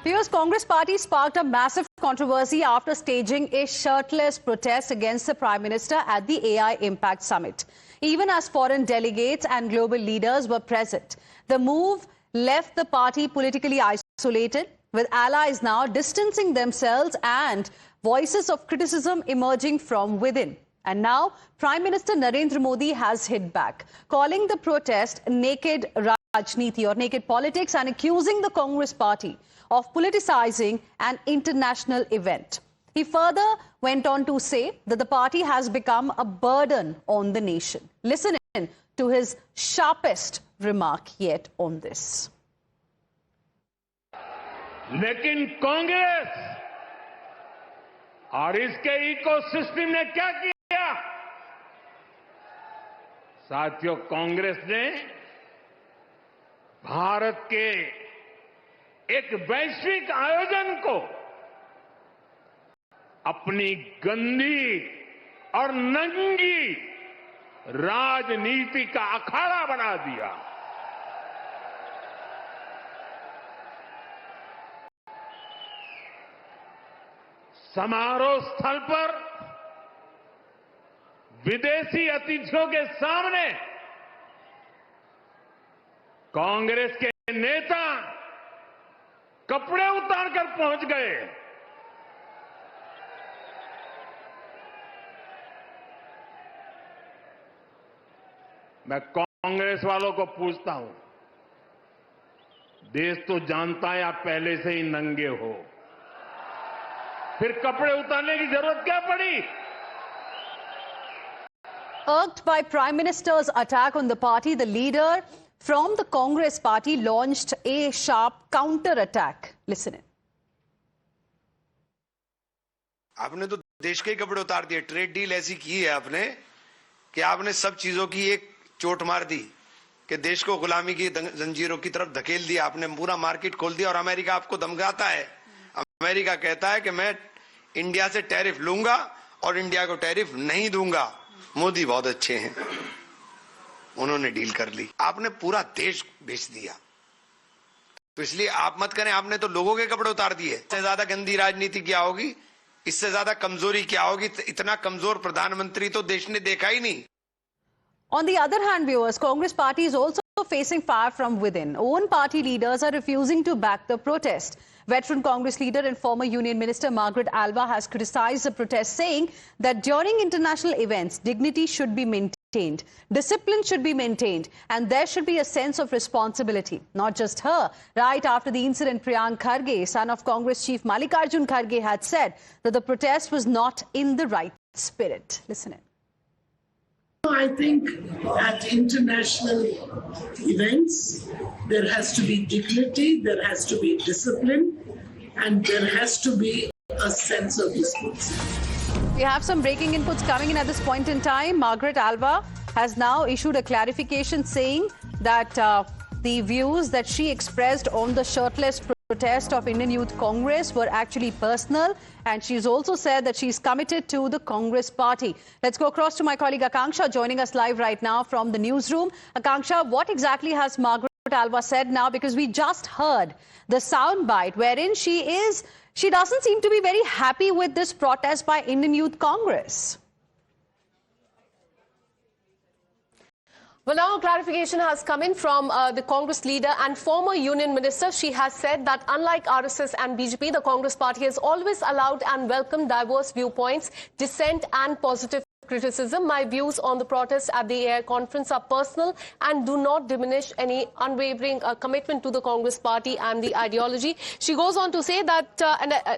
Viewers, Congress party sparked a massive controversy after staging a shirtless protest against the Prime Minister at the AI Impact Summit. Even as foreign delegates and global leaders were present, the move left the party politically isolated, with allies now distancing themselves and voices of criticism emerging from within. And now, Prime Minister Narendra Modi has hit back, calling the protest naked Rajniti or naked politics and accusing the Congress party of politicizing an international event. He further went on to say that the party has become a burden on the nation. Listen in to his sharpest remark yet on this. लेकिन कांग्रेस और इसके ecosystem ने क्या किया? साथियों, कांग्रेस ने भारत के एक वैश्विक आयोजन को अपनी गंदी और नंगी राजनीति का अखाड़ा बना दिया। समारोह स्थल पर विदेशी अतिथियों के सामने कांग्रेस के नेता कपड़े उतारकर पहुंच गए। मैं कांग्रेस वालों को पूछता हूं, देश तो जानता है आप पहले से ही नंगे हो, फिर कपड़े उतारने की जरूरत क्या पड़ी? Irked by Prime Minister's attack on the party, the leader from the Congress party launched a sharp counter-attack. Listen in. आपने तो देश के ही कपड़े उतार दिए। ट्रेड डील ऐसी की है आपने कि आपने सब चीजों की एक चोट मार दी कि देश को गुलामी की जंजीरों की तरफ धकेल दिया। आपने पूरा मार्केट खोल दिया और अमेरिका आपको धमकाता है। अमेरिका कहता है कि मैं इंडिया से टैरिफ लूंगा और इंडिया को टैरिफ नहीं दूंगा। मोदी बहुत अच्छे हैं, उन्होंने डील कर ली। आपने पूरा देश बेच दिया, तो इसलिए आप मत करें। आपने तो लोगों के कपड़े उतार दिए। इससे ज्यादा गंदी राजनीति क्या होगी? इससे ज्यादा कमजोरी क्या होगी? इतना कमजोर प्रधानमंत्री तो देश ने देखा ही नहीं। On the other hand, viewers, Congress party is also facing fire from within. Own party leaders are refusing to back the protest. Veteran Congress leader and former Union Minister Margaret Alva has criticized the protest, saying that during international events, dignity should be maintained, discipline should be maintained, and there should be a sense of responsibility. Not just her. Right after the incident, Priyank Kharge, son of Congress Chief Mallikarjun Kharge, had said that the protest was not in the right spirit. Listen in. I think at international events, there has to be dignity, there has to be discipline, and there has to be a sense of responsibility. We have some breaking inputs coming in at this point in time. Margaret Alva has now issued a clarification saying that the views that she expressed on the shirtless protest of Indian Youth Congress were actually personal, and she's also said that she's committed to the Congress party. Let's go across to my colleague Akanksha, joining us live right now from the newsroom. Akanksha, what exactly has Margaret Alva said now? Because we just heard the soundbite wherein she doesn't seem to be very happy with this protest by Indian Youth Congress. Well, now a clarification has come in from the Congress leader and former Union Minister. She has said that unlike RSS and BJP, the Congress party has always allowed and welcomed diverse viewpoints, dissent and positive criticism. My views on the protests at the AI conference are personal and do not diminish any unwavering commitment to the Congress party and the ideology. She goes on to say that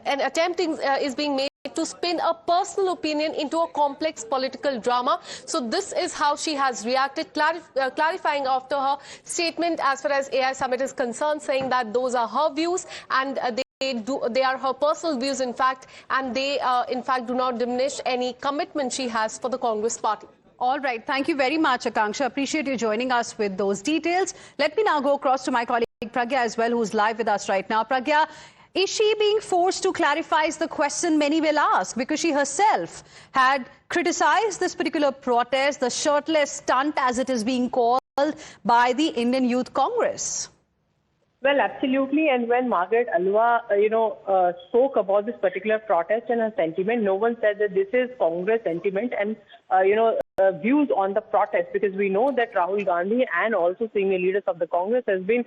an attempt is being made to spin a personal opinion into a complex political drama. So this is how she has reacted, clarifying after her statement as far as AI Summit is concerned, saying that those are her views and they are her personal views, in fact, and they, in fact, do not diminish any commitment she has for the Congress party. All right. Thank you very much, Akanksha. Appreciate you joining us with those details. Let me now go across to my colleague Pragya as well, who's live with us right now. Pragya, is she being forced to clarify the question many will ask? Because she herself had criticized this particular protest, the shirtless stunt as it is being called by the Indian Youth Congress. Well, absolutely. And when Margaret Alva, spoke about this particular protest and her sentiment, no one said that this is Congress sentiment and, views on the protest, because we know that Rahul Gandhi and also senior leaders of the Congress has been,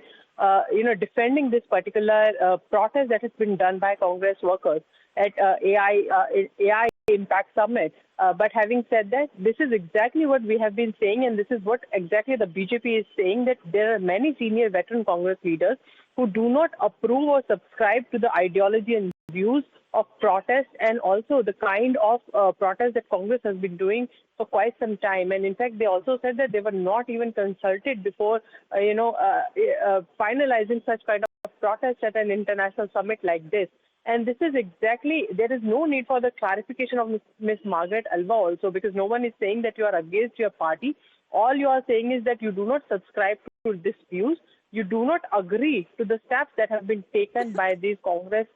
defending this particular protest that has been done by Congress workers at AI Impact Summit. But having said that, this is exactly what we have been saying, and this is what exactly the BJP is saying, that there are many senior veteran Congress leaders who do not approve or subscribe to the ideology and views of protest, and also the kind of protest that Congress has been doing for quite some time. And in fact, they also said that they were not even consulted before, finalizing such kind of protest at an international summit like this. And this is exactly, there is no need for the clarification of Ms. Margaret Alva also, because no one is saying that you are against your party. All you are saying is that you do not subscribe to these views. You do not agree to the steps that have been taken by these Congress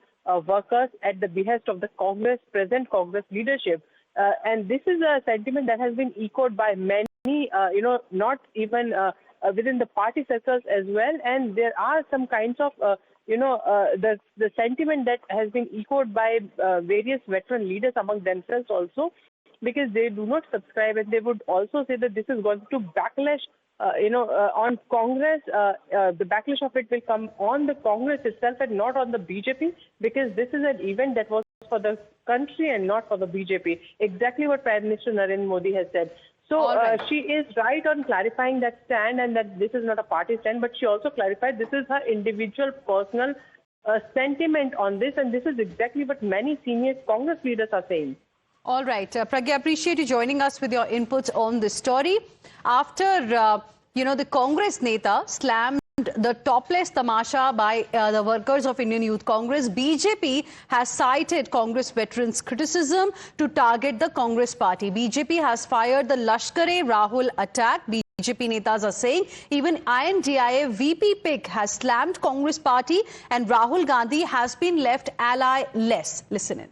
workers at the behest of the present Congress leadership. And this is a sentiment that has been echoed by many, not even within the party circles as well. And there are some kinds of the sentiment that has been echoed by various veteran leaders among themselves also, because they do not subscribe, and they would also say that this is going to backlash, on Congress. The backlash of it will come on the Congress itself and not on the BJP, because this is an event that was for the country and not for the BJP. Exactly what Prime Minister Narendra Modi has said. So she is right on clarifying that stand, and that this is not a party stand, but she also clarified this is her individual personal sentiment on this, and this is exactly what many senior Congress leaders are saying. All right. Pragya, appreciate you joining us with your inputs on this story. After, the Congress Neta slammed the topless tamasha by the workers of Indian Youth Congress, BJP has cited Congress veterans' criticism to target the Congress party. BJP has fired the Lashkar-e-Rahul attack. BJP netas are saying even INDIA VP Pick has slammed Congress party, and Rahul Gandhi has been left ally-less. Listen in.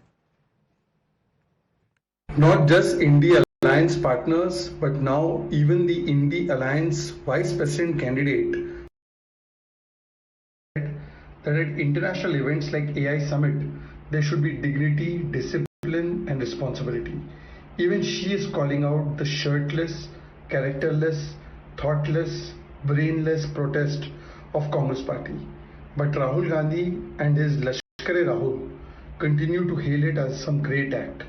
Not just India Alliance partners, but now even the India Alliance Vice President candidate, that at international events like AI Summit, there should be dignity, discipline and responsibility. Even she is calling out the shirtless, characterless, thoughtless, brainless protest of Congress party. But Rahul Gandhi and his Lashkar-e-Rahul continue to hail it as some great act.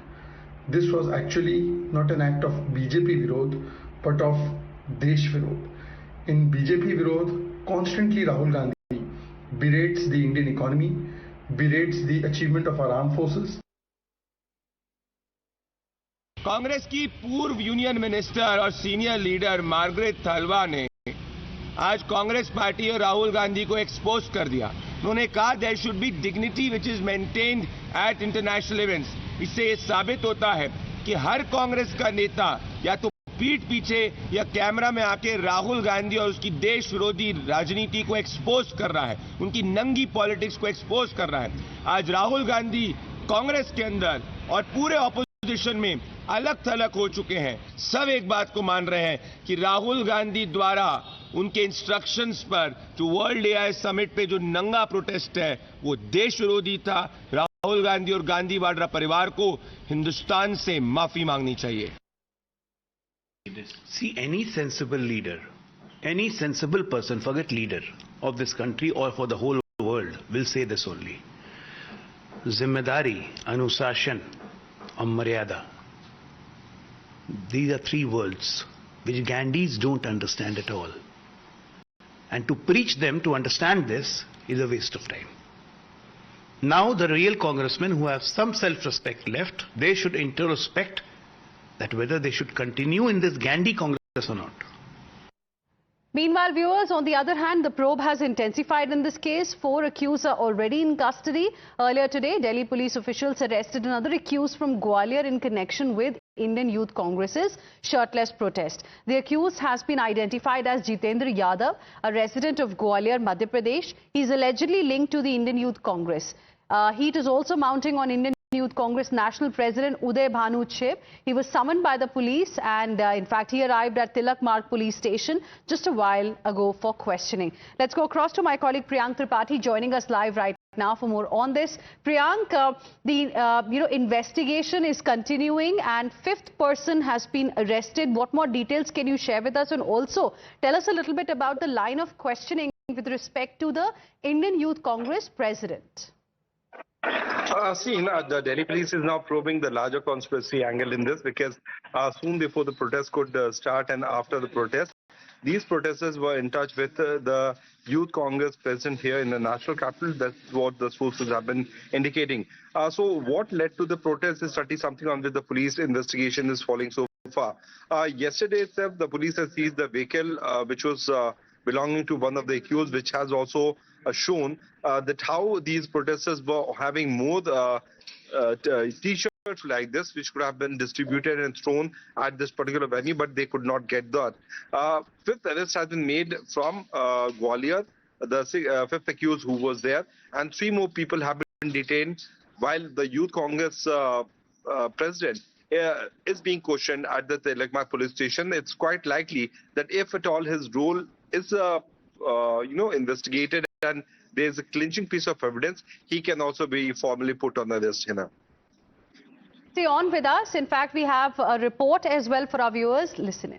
This was actually not an act of BJP Virod, but of Desh Virod. In BJP Virod, constantly Rahul Gandhi berates the Indian economy, berates the achievement of our armed forces. Congress की पूर्व union minister और senior leader Margaret Alva ने आज Congress party और राहुल गांधी को expose कर दिया। उन्होंने कहा there should be dignity which is maintained at international events. इससे ये साबित होता है कि हर कांग्रेस का नेता या तो पीठ पीछे या कैमरा में आके राहुल गांधी और उसकी देश विरोधी राजनीति को एक्सपोज कर रहा है, उनकी नंगी पॉलिटिक्स को एक्सपोज कर रहा है। आज राहुल गांधी कांग्रेस के अंदर और पूरे ऑपोजिशन में अलग थलग हो चुके हैं। सब एक बात को मान रहे हैं कि राहुल गांधी द्वारा उनके इंस्ट्रक्शंस पर जो वर्ल्ड एआई समिट पे जो नंगा प्रोटेस्ट है वो देश विरोधी था। राहुल गांधी और गांधी वाड्रा परिवार को हिंदुस्तान से माफी मांगनी चाहिए। See, any sensible leader, any sensible person, forget leader of this country or for the whole world, will say this only. Zimmedari, Anusashan, and Maryada. These are three words which Gandhis don't understand at all. And to preach them to understand this is a waste of time. Now the real congressmen who have some self-respect left, they should introspect that whether they should continue in this Gandhi Congress or not. Meanwhile, viewers, on the other hand, the probe has intensified in this case. 4 accused are already in custody. Earlier today, Delhi police officials arrested another accused from Gwalior in connection with Indian Youth Congress's shirtless protest. The accused has been identified as Jitendra Yadav, a resident of Gwalior, Madhya Pradesh. He is allegedly linked to the Indian Youth Congress. Heat is also mounting on Indian Youth Congress National President Uday Bhanu Chib. He was summoned by the police and in fact he arrived at Tilak Marg police station just a while ago for questioning. Let's go across to my colleague Priyank Tripathi joining us live right now for more on this. Priyank, the investigation is continuing and fifth person has been arrested. What more details can you share with us? And also tell us a little bit about the line of questioning with respect to the Indian Youth Congress president. The Delhi police is now probing the larger conspiracy angle in this because soon before the protest could start and after the protest, these protesters were in touch with the Youth Congress president here in the national capital. That's what the sources have been indicating. So what led to the protest is certainly something on which the police investigation is falling so far. Yesterday itself, the police has seized the vehicle which was belonging to one of the accused, which has also shown that how these protesters were having more t-shirts like this, which could have been distributed and thrown at this particular venue, but they could not get that. Fifth arrest has been made from Gwalior, the fifth accused who was there, and 3 more people have been detained while the Youth Congress president is being questioned at the Tilak Marg police station. It's quite likely that if at all his role is investigated and there's a clinching piece of evidence, he can also be formally put on arrest. Stay on with us. In fact, we have a report as well for our viewers. Listen in.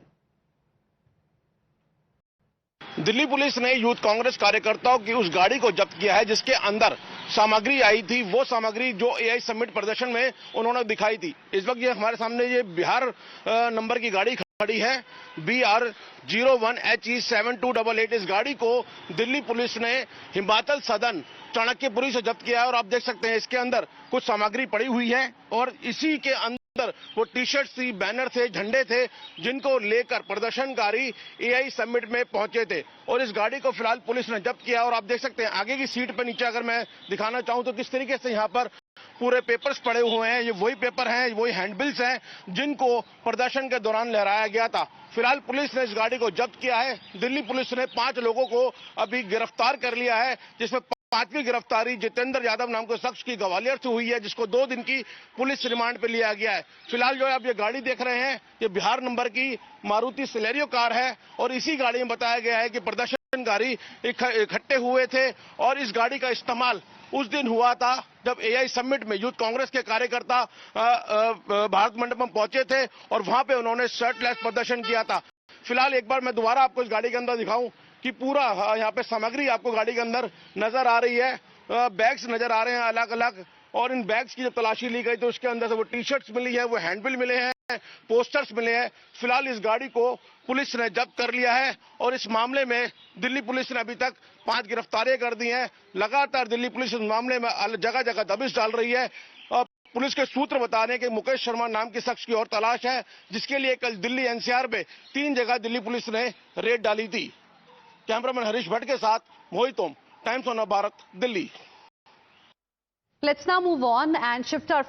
Delhi police ने youth Congress कार्यकर्ताओं की उस गाड़ी को जब्त किया है जिसके अंदर सामग्री आई थी, वो सामग्री जो एआई समिट प्रदर्शन में उन्होंने दिखाई थी। इस वक्त ये हमारे सामने ये बिहार नंबर की गाड़ी खड़ी है, BR01HE7288। इस गाड़ी को दिल्ली पुलिस ने हिमाचल सदन चाणक्यपुरी से जब्त किया है और आप देख सकते हैं इसके अंदर कुछ सामग्री पड़ी हुई है और इसी के अंदर वो टी-शर्ट्स थी, बैनर थे, झंडे थे, जिनको लेकर प्रदर्शनकारी एआई समिट में पहुंचे थे और इस गाड़ी को फिलहाल पुलिस ने जब्त किया और आप देख सकते हैं आगे की सीट पर नीचे अगर मैं दिखाना चाहूं तो किस तरीके से यहाँ पर पूरे पेपर्स पड़े हुए हैं। ये वही पेपर हैं, वही हैंडबिल्स हैं जिनको प्रदर्शन के दौरान लहराया गया था। फिलहाल पुलिस ने इस गाड़ी को जब्त किया है। दिल्ली पुलिस ने 5 लोगों को अभी गिरफ्तार कर लिया है, जिसमें 5वीं गिरफ्तारी जितेंद्र यादव नाम के शख्स की ग्वालियर से हुई है, जिसको 2 दिन की पुलिस रिमांड पे लिया गया है। फिलहाल जो आप ये गाड़ी देख रहे हैं, ये बिहार नंबर की मारुति सिलेरियो कार है और इसी गाड़ी में बताया गया है कि प्रदर्शनकारी इकट्ठे हुए थे और इस गाड़ी का इस्तेमाल उस दिन हुआ था जब एआई समिट में यूथ कांग्रेस के कार्यकर्ता भारत मंडपम पहुंचे थे और वहां पे उन्होंने शर्टलेस प्रदर्शन किया था। फिलहाल एक बार मैं दोबारा आपको इस गाड़ी के अंदर दिखाऊं कि पूरा यहाँ पे सामग्री आपको गाड़ी के अंदर नजर आ रही है, बैग्स नजर आ रहे हैं अलग अलग और इन बैग्स की जब तलाशी ली गई तो उसके अंदर से वो टी-शर्ट्स मिली है, वो हैंडबिल मिले हैं, पोस्टर्स मिले हैं। फिलहाल इस गाड़ी को पुलिस ने जब्त कर लिया है और इस मामले में दिल्ली पुलिस ने अभी तक 5 गिरफ्तारियां कर दी हैं। लगातार दिल्ली पुलिस इस मामले में जगह जगह दबिश डाल रही है। पुलिस के सूत्र बता रहे हैं कि मुकेश शर्मा नाम के शख्स की और तलाश है, जिसके लिए कल दिल्ली एनसीआर में 3 जगह दिल्ली पुलिस ने रेड डाली थी। कैमरामैन हरीश भट्ट के साथ Mohit Om, Times of Bharat, Delhi. Let's now move on and shift our